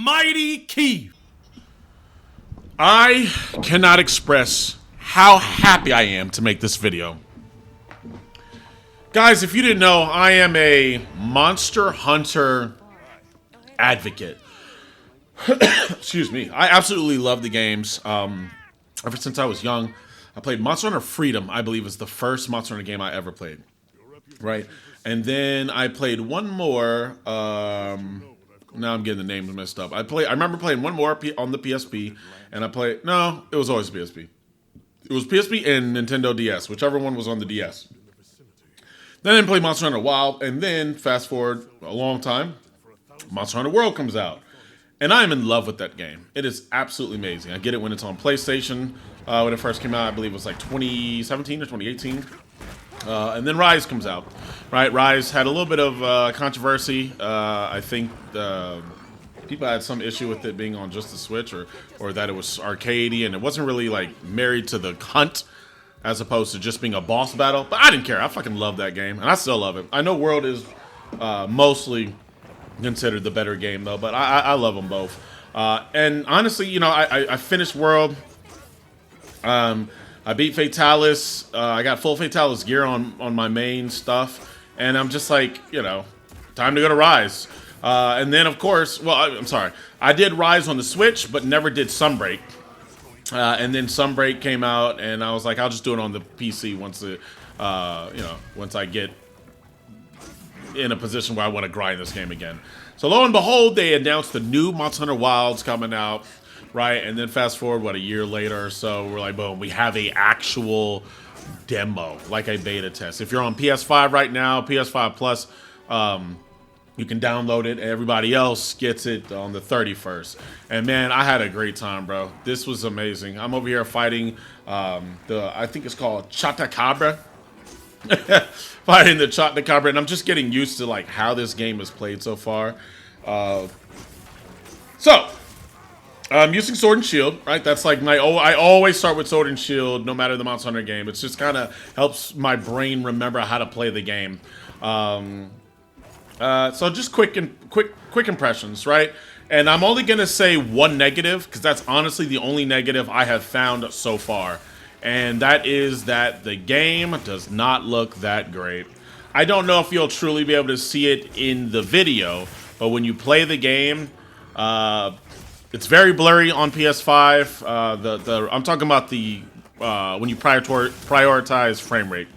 MightyKeef. I cannot express how happy I am to make this video. Guys, if you didn't know, I am a Monster Hunter advocate. Excuse me. I absolutely love the games. Ever since I was young, I played Monster Hunter Freedom, I believe is the first Monster Hunter game I ever played. Right? And then I played one more. Now I'm getting the names messed up. I remember playing one more on the PSP, and no, it was always PSP. It was PSP and Nintendo DS, whichever one was on the DS. Then I played Monster Hunter Wild, and then fast forward a long time, Monster Hunter World comes out. And I'm in love with that game. It is absolutely amazing. I get it when it's on PlayStation. When it first came out, I believe it was like 2017 or 2018. And then Rise comes out. Right, Rise had a little bit of controversy. I think people had some issue with it being on just the Switch, or that it was arcadey and it wasn't really like married to the hunt as opposed to just being a boss battle. But I didn't care. I fucking love that game, and I still love it. I know World is mostly considered the better game though, but I love them both. And honestly, you know, I finished World. I beat Fatalis. I got full Fatalis gear on my main stuff. And I'm just like, you know, time to go to Rise. And then, of course, well, I'm sorry. I did Rise on the Switch, but never did Sunbreak. And then Sunbreak came out, and I was like, I'll just do it on the PC once once I get in a position where I want to grind this game again. So lo and behold, they announced the new Monster Hunter Wilds coming out, right? And then fast forward, a year later or so, we're like, boom, we have a actual demo, like a beta test. If you're on PS5 right now, PS5 Plus, you can download it. Everybody else gets it on the 31st. And man, I had a great time, bro. This was amazing. I'm over here fighting I think it's called Chatacabra. Fighting the Chatacabra, and I'm just getting used to like how this game is played so far. I'm using Sword and Shield, right? That's like I always start with Sword and Shield, no matter the Monster Hunter game. It just kind of helps my brain remember how to play the game. So just quick impressions, right? And I'm only gonna say one negative because that's honestly the only negative I have found so far, and that is that the game does not look that great. I don't know if you'll truly be able to see it in the video, but when you play the game, it's very blurry on PS5. I'm talking about the when you prioritize frame rate.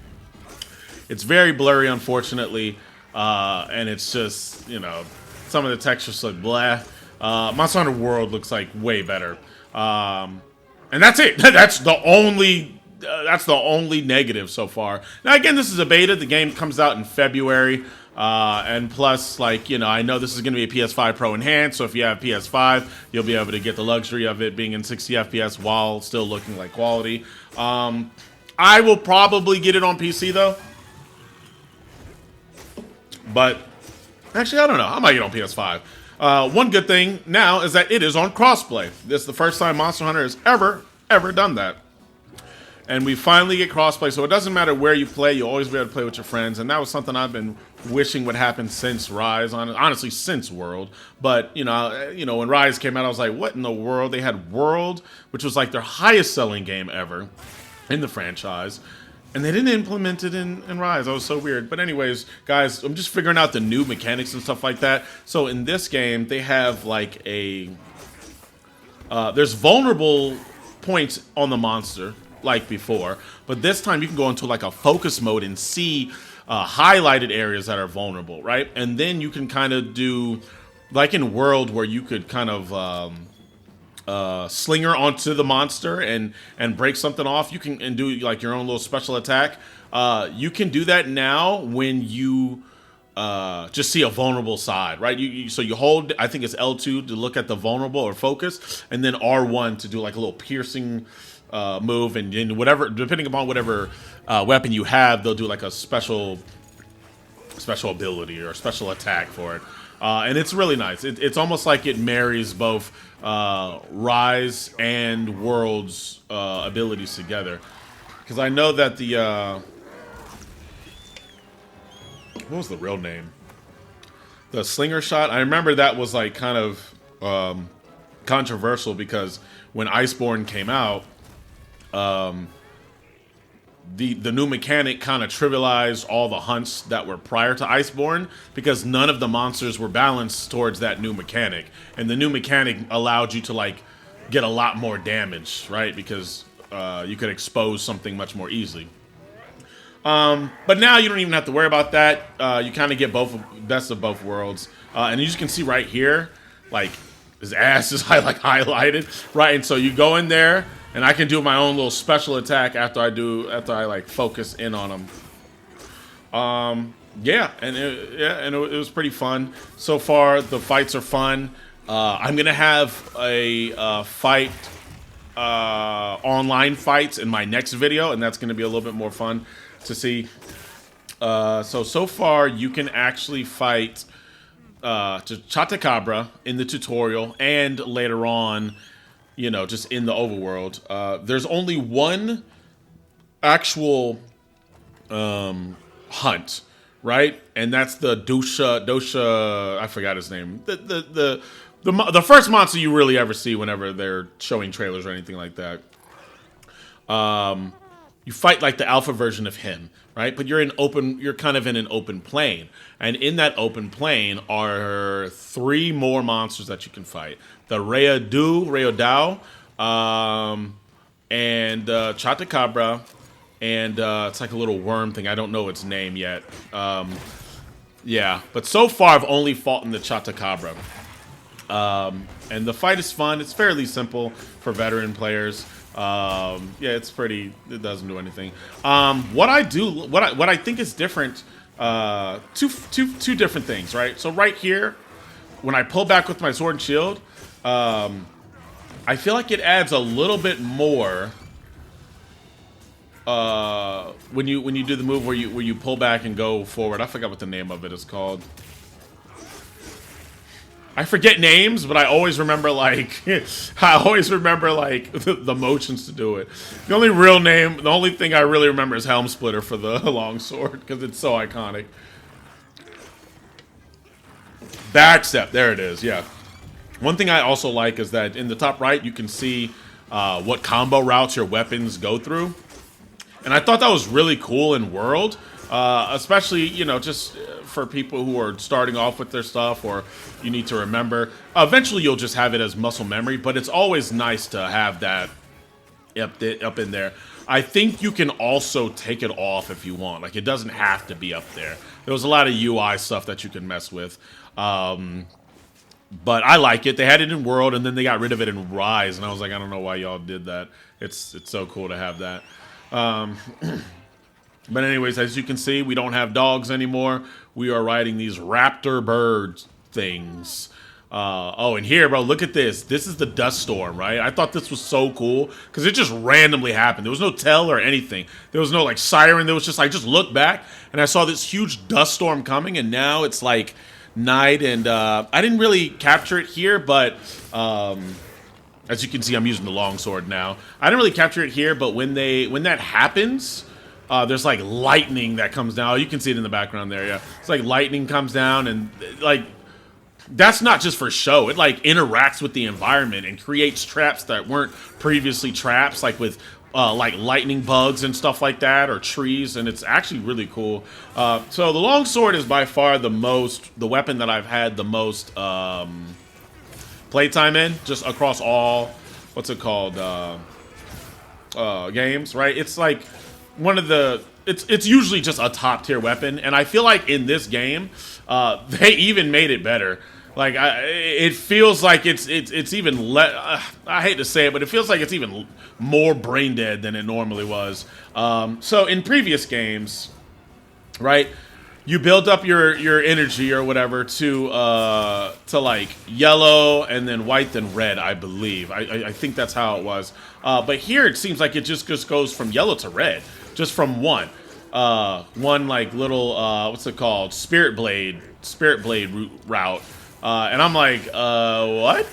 It's very blurry, unfortunately, and it's just, you know, some of the textures look blah. Monster Hunter World looks like way better, and that's it. That's the only negative so far. Now again, this is a beta. The game comes out in February. And plus, like, you know, I know this is going to be a PS5 Pro Enhanced, so if you have PS5, you'll be able to get the luxury of it being in 60 FPS while still looking like quality. I will probably get it on PC, though. But, actually, I don't know. I might get it on PS5. One good thing now is that it is on Crossplay. This is the first time Monster Hunter has ever done that. And we finally get crossplay, so it doesn't matter where you play, you'll always be able to play with your friends. And that was something I've been wishing would happen since Rise, honestly, since World. But, you know, when Rise came out, I was like, what in the world? They had World, which was like their highest selling game ever in the franchise. And they didn't implement it in Rise. That was so weird. But anyways, guys, I'm just figuring out the new mechanics and stuff like that. So in this game, they have like there's vulnerable points on the monster, like before, but this time you can go into like a focus mode and see highlighted areas that are vulnerable, right? And then you can kind of do like in World, where you could kind of slinger onto the monster and break something off. You can and do like your own little special attack. You can do that now when you just see a vulnerable side, right? So you hold, I think it's L2 to look at the vulnerable or focus, and then R1 to do like a little piercing move, and whatever, depending upon whatever weapon you have, they'll do like a special ability or a special attack for it, and it's really nice. It's almost like it marries both Rise and World's abilities together, because I know that the what was the real name? The slinger shot. I remember that was like kind of controversial because when Iceborne came out, the new mechanic kind of trivialized all the hunts that were prior to Iceborne because none of the monsters were balanced towards that new mechanic, and the new mechanic allowed you to like get a lot more damage, right? Because you could expose something much more easily. But now you don't even have to worry about that. You kind of get best of both worlds, and as you can see right here, like his ass is highlighted, right? And so you go in there. And I can do my own little special attack after I like focus in on them. Yeah, and it was pretty fun so far. The fights are fun. I'm gonna have a fight, online fights in my next video, and that's gonna be a little bit more fun to see. So far you can actually fight Chatacabra in the tutorial and later on. You know, just in the overworld. There's only one actual hunt, right? And that's the Dosha. I forgot his name. The first monster you really ever see whenever they're showing trailers or anything like that. You fight like the alpha version of him, right? But you're kind of in an open plane. And in that open plane are 3 more monsters that you can fight. The Rayodao, and Chatacabra, and it's like a little worm thing. I don't know its name yet. Yeah, but so far I've only fought in the Chatacabra. And the fight is fun. It's fairly simple for veteran players. Yeah, it's pretty. It doesn't do anything. What I think is different. Two different things, right? So right here, when I pull back with my sword and shield, I feel like it adds a little bit more. When you do the move where you pull back and go forward. I forgot what the name of it is called. I forget names, but I always remember like the motions to do it. The only thing I really remember is Helm Splitter for the long sword because it's so iconic. Backstep, there it is. Yeah. One thing I also like is that in the top right you can see what combo routes your weapons go through, and I thought that was really cool in World. Especially, you know, just for people who are starting off with their stuff or you need to remember. Eventually, you'll just have it as muscle memory, but it's always nice to have that up in there. I think you can also take it off if you want. Like, it doesn't have to be up there. There was a lot of UI stuff that you can mess with. But I like it. They had it in World, and then they got rid of it in Rise, and I was like, I don't know why y'all did that. It's so cool to have that. But anyways, as you can see, we don't have dogs anymore. We are riding these raptor bird things. Oh, and here, bro, look at this. This is the dust storm, right? I thought this was so cool because it just randomly happened. There was no tell or anything. There was no, like, siren. There was just, I just looked back, and I saw this huge dust storm coming, and now it's, like, night, and I didn't really capture it here, but as you can see, I'm using the longsword now. I didn't really capture it here, but when that happens... there's like lightning that comes down. You can see it in the background there, yeah. It's like lightning comes down, and like that's not just for show. It like interacts with the environment and creates traps that weren't previously traps, like with like lightning bugs and stuff like that, or trees, and it's actually really cool. So the longsword is by far the weapon that I've had the most playtime in, just across all, what's it called, games, right? It's like one of the it's usually just a top tier weapon, and I feel like in this game they even made it better. Like it feels like it's even I hate to say it, but it feels like it's even more brain dead than it normally was. So in previous games, right, you build up your energy or whatever to like yellow and then white then red, I believe. I think that's how it was. But here it seems like it just goes from yellow to red. Just from one like little what's it called, spirit blade route, and I'm like, what?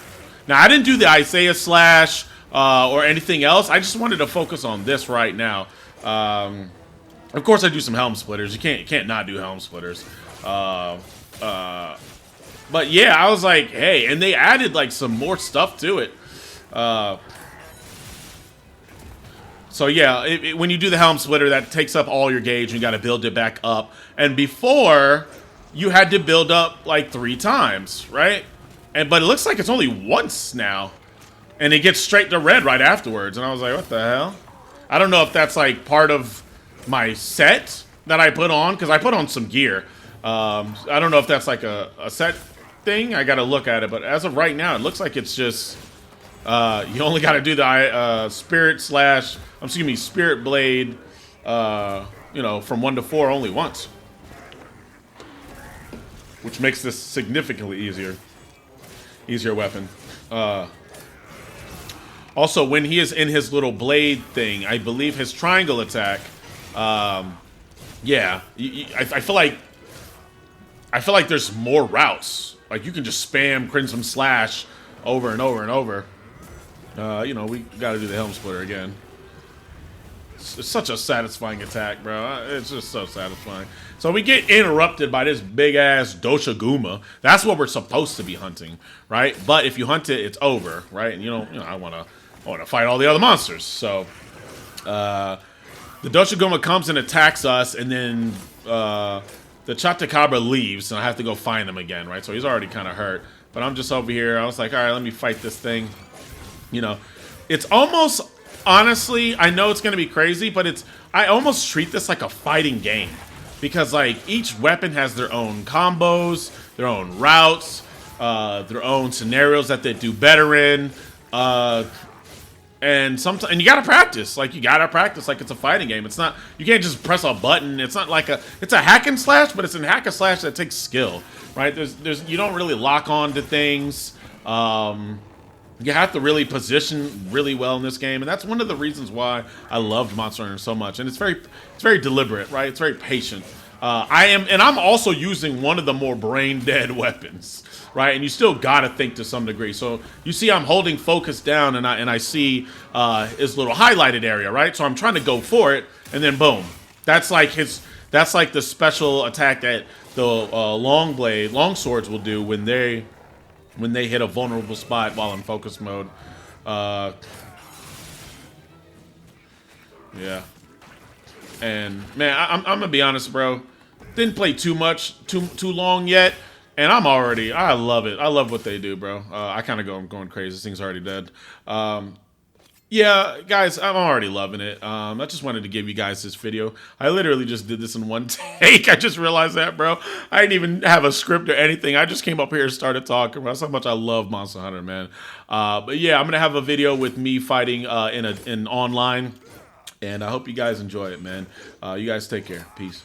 Now I didn't do the Isaiah slash or anything else. I just wanted to focus on this right now. Of course I do some helm splitters. You can't not do helm splitters. But yeah, I was like, hey, and they added like some more stuff to it. So yeah, when you do the helm splitter, that takes up all your gauge, and you got to build it back up. And before, you had to build up like 3 times, right? But it looks like it's only once now, and it gets straight to red right afterwards. And I was like, what the hell? I don't know if that's like part of my set that I put on, because I put on some gear. I don't know if that's like a set thing. I got to look at it, but as of right now, it looks like it's just you only got to do the spirit blade, you know, from 1 to 4 only once, which makes this significantly easier weapon. Also, when he is in his little blade thing, I believe his triangle attack, yeah, I feel like there's more routes. Like, you can just spam Crimson Slash over and over and over. You know, we got to do the Helm Splitter again. It's such a satisfying attack, bro. It's just so satisfying. So we get interrupted by this big-ass Doshiguma. That's what we're supposed to be hunting, right? But if you hunt it, it's over, right? And you know, I want to fight all the other monsters. So the Doshiguma comes and attacks us, and then the Chatakabra leaves, and I have to go find him again, right? So he's already kind of hurt. But I'm just over here. I was like, all right, let me fight this thing. You know, it's almost, honestly, I know it's going to be crazy, but I almost treat this like a fighting game. Because, like, each weapon has their own combos, their own routes, their own scenarios that they do better in. And sometimes, and you gotta practice. Like, you gotta practice like it's a fighting game. It's not, you can't just press a button. It's not like it's a hack and slash, but it's a hack and slash that takes skill, right? You don't really lock on to things. You have to really position really well in this game, and that's one of the reasons why I loved Monster Hunter so much. And it's very deliberate, right? It's very patient. I'm also using one of the more brain dead weapons, right? And you still gotta think to some degree. So you see, I'm holding focus down, and I see his little highlighted area, right? So I'm trying to go for it, and then boom, that's like the special attack that the long swords will do when they hit a vulnerable spot while in focus mode. Yeah. And man, I'm gonna be honest, bro. Didn't play too long yet, and I love it. I love what they do, bro. I kind of I'm going crazy. This thing's already dead. Yeah, guys, I'm already loving it. I just wanted to give you guys this video. I literally just did this in one take. I just realized that, bro. I didn't even have a script or anything. I just came up here and started talking. That's how much I love Monster Hunter, man. But yeah, I'm gonna have a video with me fighting in online, and I hope you guys enjoy it, man. You guys take care. Peace.